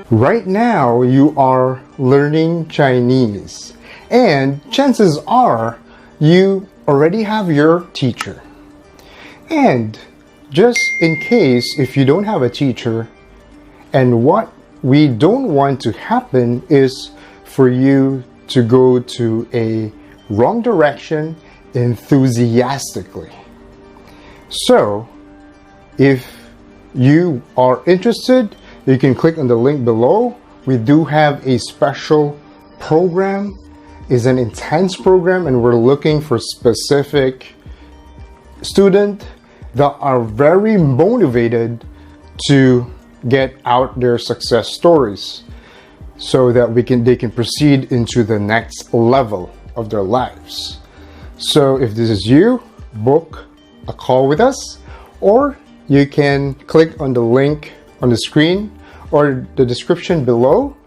Right now, you are learning Chinese, and chances are you already have your teacher. And just in case if you don't have a teacher, and what we don't want to happen is for you to go to a wrong direction enthusiastically. So, if you are interested, you can click on the link below. We do have a special program. It's an intense program, and we're looking for specific students that are very motivated to get out their success stories so that they can proceed into the next level of their lives. So if this is you, book a call with us, or you can click on the link on the screen or the description below,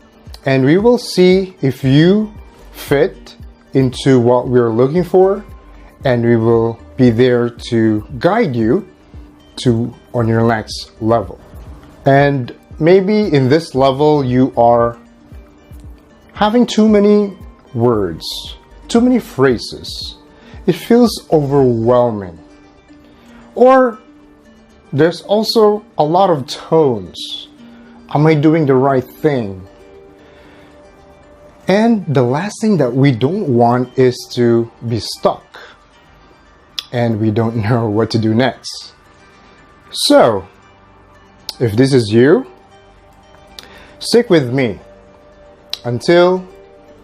and we will see if you fit into what we're looking for, and we will be there to guide you on your next level. And maybe in this level you are having too many words, too many phrases. It feels overwhelming. Or there's also a lot of tones. Am I doing the right thing? And the last thing that we don't want is to be stuck and we don't know what to do next. So, if this is you, stick with me until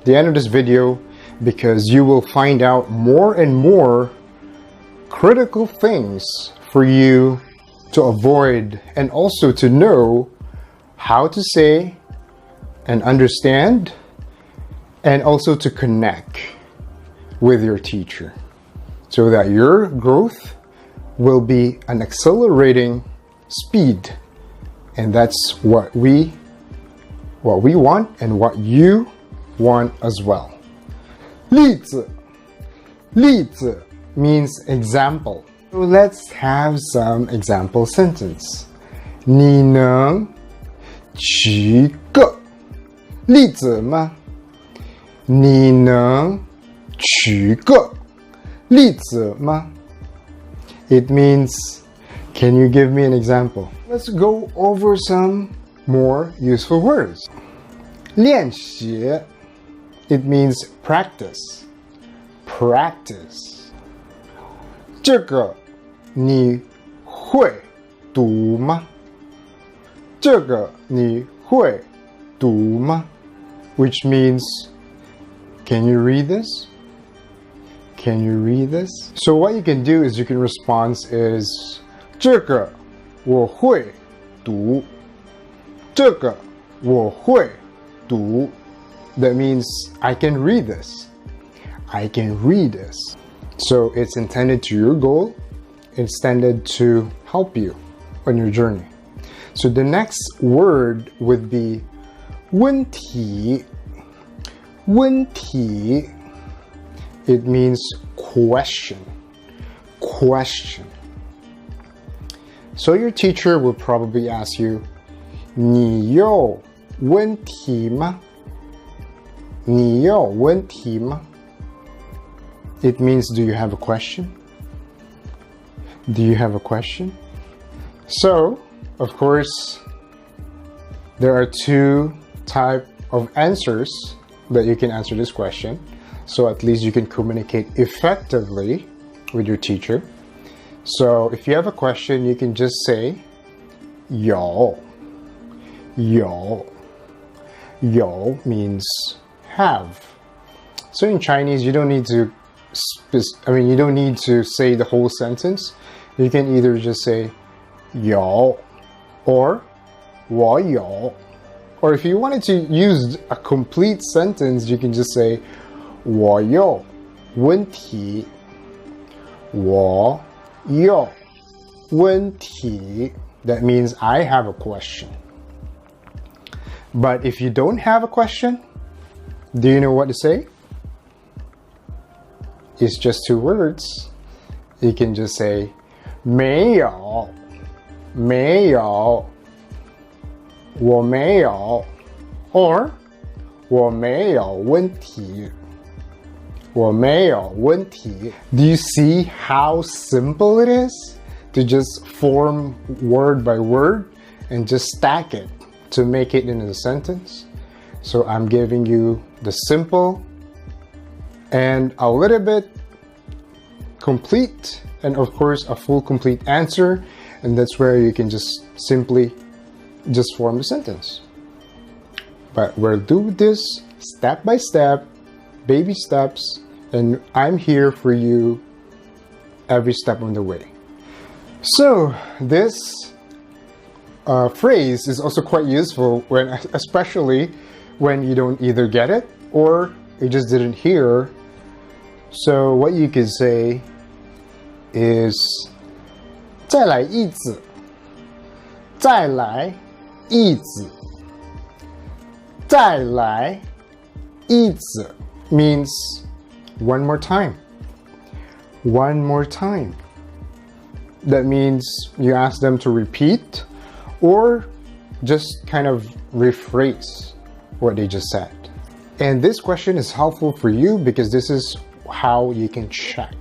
the end of this video, because you will find out more and more critical things for you to avoid, and also to know how to say and understand, and also to connect with your teacher so that your growth will be an accelerating speed. And that's what we want, and what you want as well. 例子means example. So let's have some example sentence. 你能举个例子吗？你能举个例子吗？ It means, can you give me an example? Let's go over some more useful words. 练习 it means practice. Practice. 这个你会读吗？这个你会读吗？ Which means, can you read this? Can you read this? So what you can do is you can respond is 这个我会读。这个我会读。That means I can read this. I can read this. So it's intended to your goal. It's intended to help you on your journey. So the next word would be 问题。问题 it means question. Question. So your teacher will probably ask you, 你有问题吗？你有问题吗？ It means, do you have a question? Do you have a question? So, of course, there are two types of answers that you can answer this question. So at least you can communicate effectively with your teacher. So if you have a question, you can just say 有。有。有 means have. So in Chinese, you don't need to you don't need to say the whole sentence. You can either just say 有 or 我有. Or if you wanted to use a complete sentence, you can just say 我有问题。我有问题. That means I have a question. But if you don't have a question, do you know what to say? It's just two words. You can just say 没有。没有我没有 or 我没有问题我没有问题 Do you see how simple it is to just form word by word and just stack it to make it into a sentence? So I'm giving you the simple and a little bit complete, and of course a full complete answer, and that's where you can just simply just form the sentence. But we'll do this step by step, baby steps, and I'm here for you every step on the way. So this phrase is also quite useful when, especially when you don't either get it or you just didn't hear. So what you could say is 再来一次再来一次再来一次 means one more time. One more time. That means you ask them to repeat or just kind of rephrase what they just said. And this question is helpful for you because this is how you can check.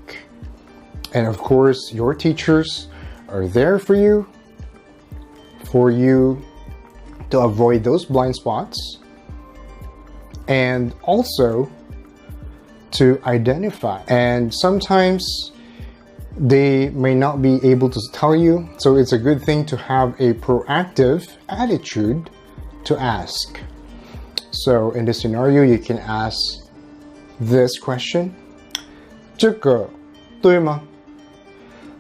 And of course, your teachers are there for you to avoid those blind spots and also to identify. And sometimes they may not be able to tell you, so it's a good thing to have a proactive attitude to ask. So in this scenario, you can ask this question: 这个对吗？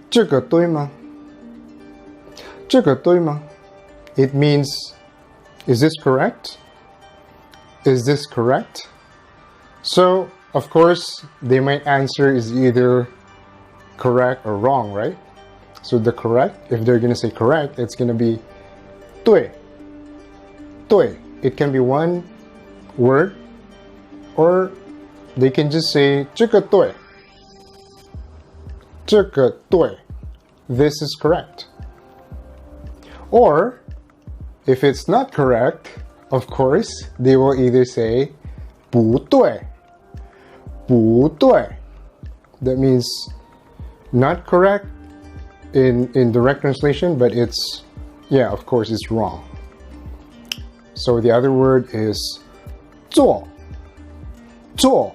这个对吗？这个对吗？ It means, is this correct? Is this correct? So, of course, they might answer is either correct or wrong, right? So the correct, if they're going to say correct, it's going to be 对 对. It can be one word, or they can just say 这个对这个对 This is correct. Or if it's not correct, of course, they will either say 不对不对. That means not correct in direct translation, but it's, yeah, of course, it's wrong. So the other word is 做做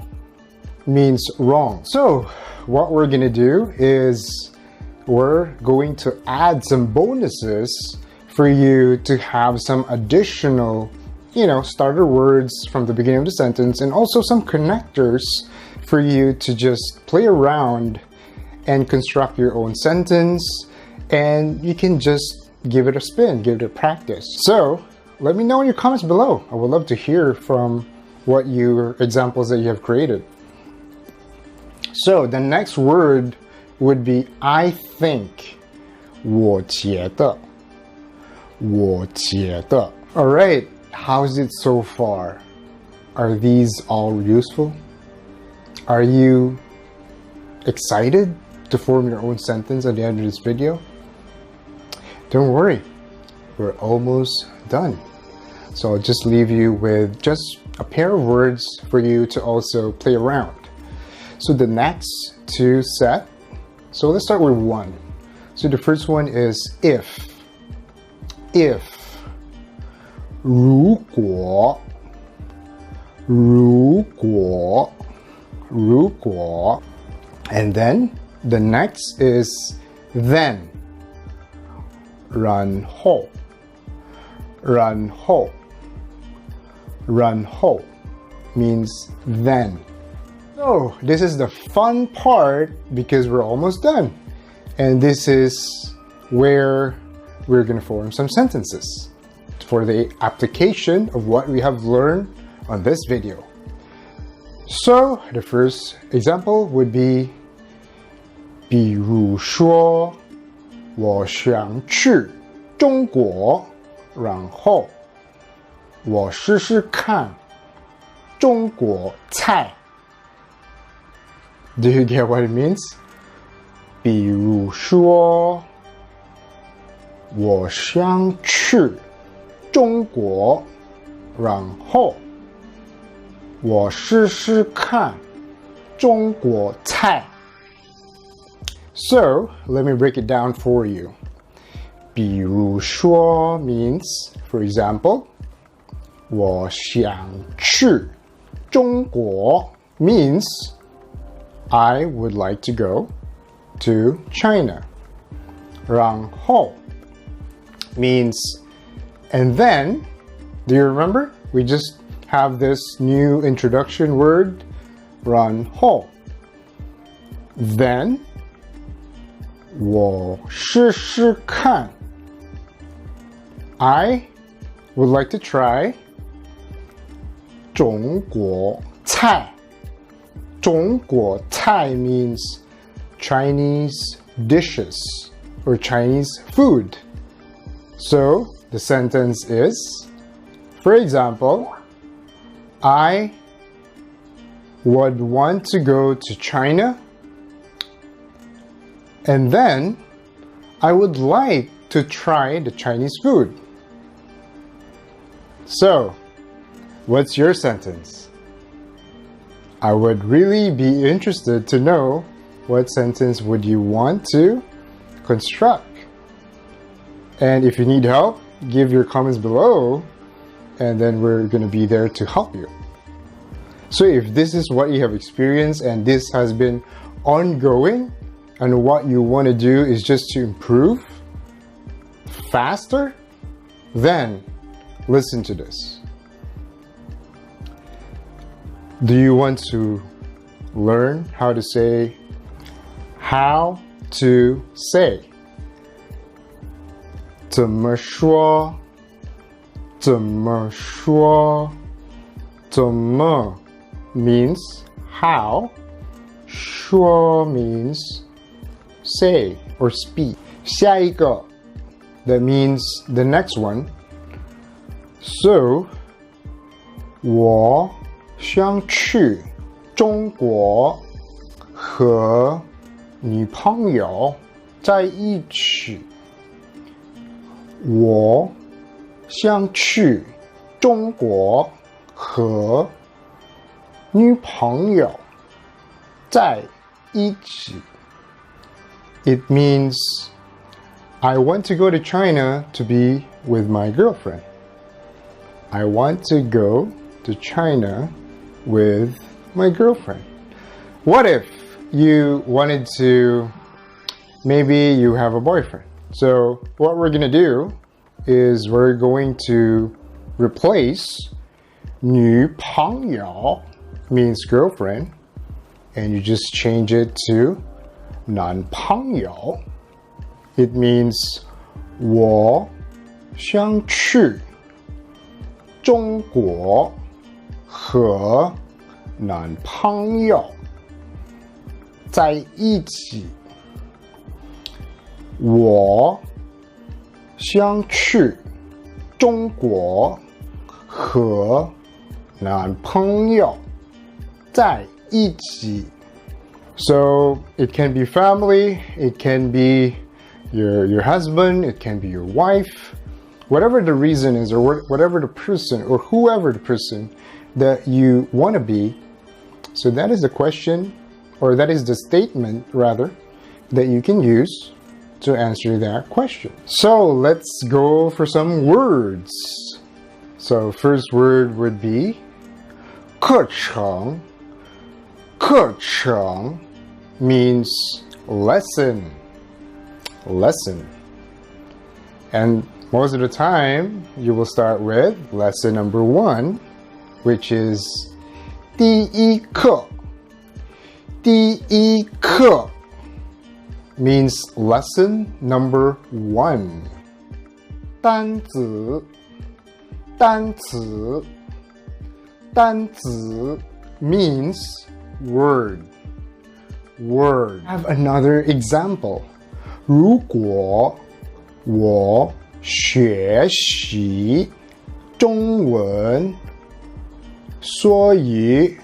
means wrong. So what we're gonna do is we're going to add some bonuses for you to have some additional, starter words from the beginning of the sentence, and also some connectors for you to just play around and construct your own sentence, and you can just give it a spin, give it a practice. So let me know in your comments below. I would love to hear from what your examples that you have created. So the next word would be I think. 我觉得我觉得 Alright, how's it so far? Are these all useful? Are you excited to form your own sentence at the end of this video? Don't worry, we're almost done. So I'll just leave you with just a pair of words for you to also play around. So the next two set, so let's start with one. So the first one is if. If. 如果如果如果 and then the next is then. 然后然后然后 means then. So this is the fun part because we're almost done. And this is where we're going to form some sentences for the application of what we have learned on this video. So the first example would be 比如说我想去中国然后我试试看中国菜 Do you get what it means? 比如说我想去中国，然后我试试看中国菜。So, let me break it down for you. 比如说 means, for example, 我想去中国 means I would like to go to China. 然后 means and then, do you remember? We just have this new introduction word, 然后 then 我试试看 I would like to try 中国菜。中国菜 means Chinese dishes or Chinese food. So the sentence is, for example, I would want to go to China, and then I would like to try the Chinese food. So, what's your sentence? I would really be interested to know what sentence would you want to construct. And if you need help, give your comments below, and then we're going to be there to help you. So if this is what you have experienced and this has been ongoing, and what you want to do is just to improve faster, then listen to this. Do you want to learn how to say how to say? 怎么说？怎么说？怎么 means how, 说 means say or speak. 下一个 that means the next one. So 我想去中国和女朋友在一起。我想去中国和女朋友在一起。It means I want to go to China to be with my girlfriend. I want to go to China with my girlfriend. What if you wanted to, maybe you have a boyfriend? So what we're going to do is we're going to replace 女朋友 means girlfriend, and you just change it to 男朋友. It means 我想去中国和男朋友在一起。我想去中国和男朋友在一起。So it can be family, it can be your husband, it can be your wife, whatever the reason is, or whatever the person or whoever the person that you want to be. So that is the question, or that is the statement rather, that you can use to answer that question. So let's go for some words. So first word would be 课程. 课程 means lesson. Lesson. And most of the time you will start with lesson number 1, which is 第一课. 第一课 means lesson number 1. 单词. 单词. 单词 means word. Word. I have another example. 如果我学习中文，所以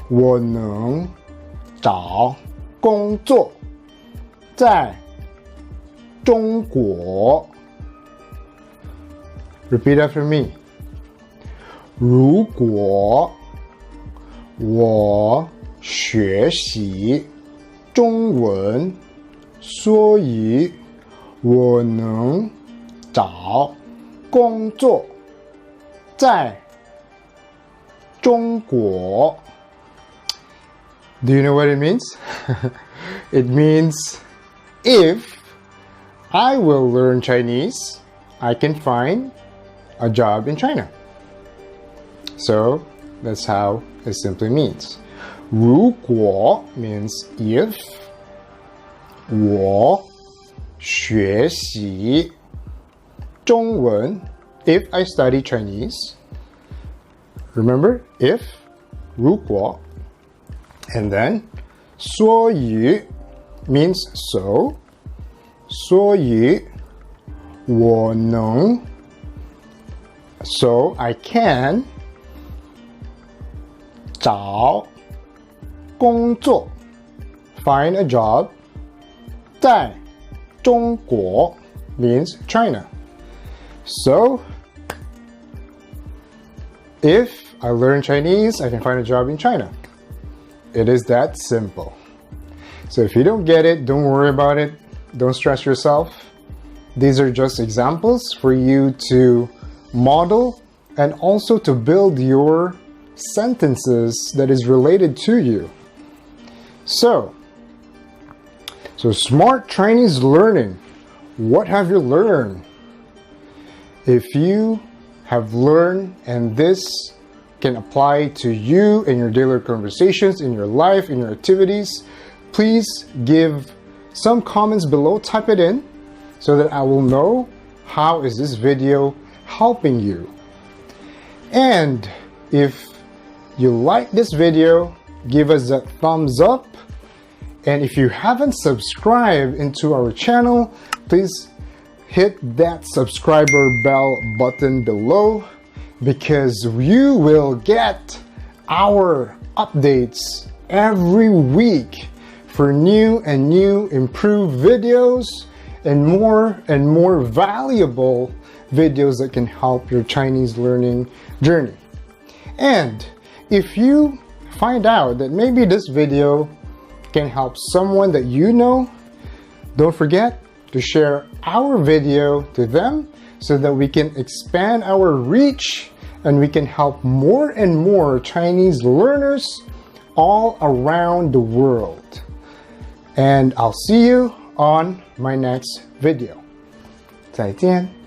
我能找工作。在中国 Repeat after me. 如果我学习中文，所以我能找工作。在中国。Do you know what it means? It means if I will learn Chinese, I can find a job in China. So that's how it simply means. 如果 means if 我学习中文 if I study Chinese. Remember if 如果 and then 所以 means so. 所以我能 so I can 找工作 find a job 在中国 means China. So if I learn Chinese, I can find a job in China. It is that simple. So if you don't get it, don't worry about it. Don't stress yourself. These are just examples for you to model and also to build your sentences that is related to you. So smart Chinese learning. What have you learned? If you have learned and this can apply to you in your daily conversations, in your life, in your activities, please give some comments below, type it in so that I will know how is this video helping you. And if you like this video, give us a thumbs up. And if you haven't subscribed into our channel, please hit that subscriber bell button below because you will get our updates every week for new improved videos and more valuable videos that can help your Chinese learning journey. And if you find out that maybe this video can help someone that you know, don't forget to share our video to them so that we can expand our reach and we can help more and more Chinese learners all around the world. And I'll see you on my next video. 再见。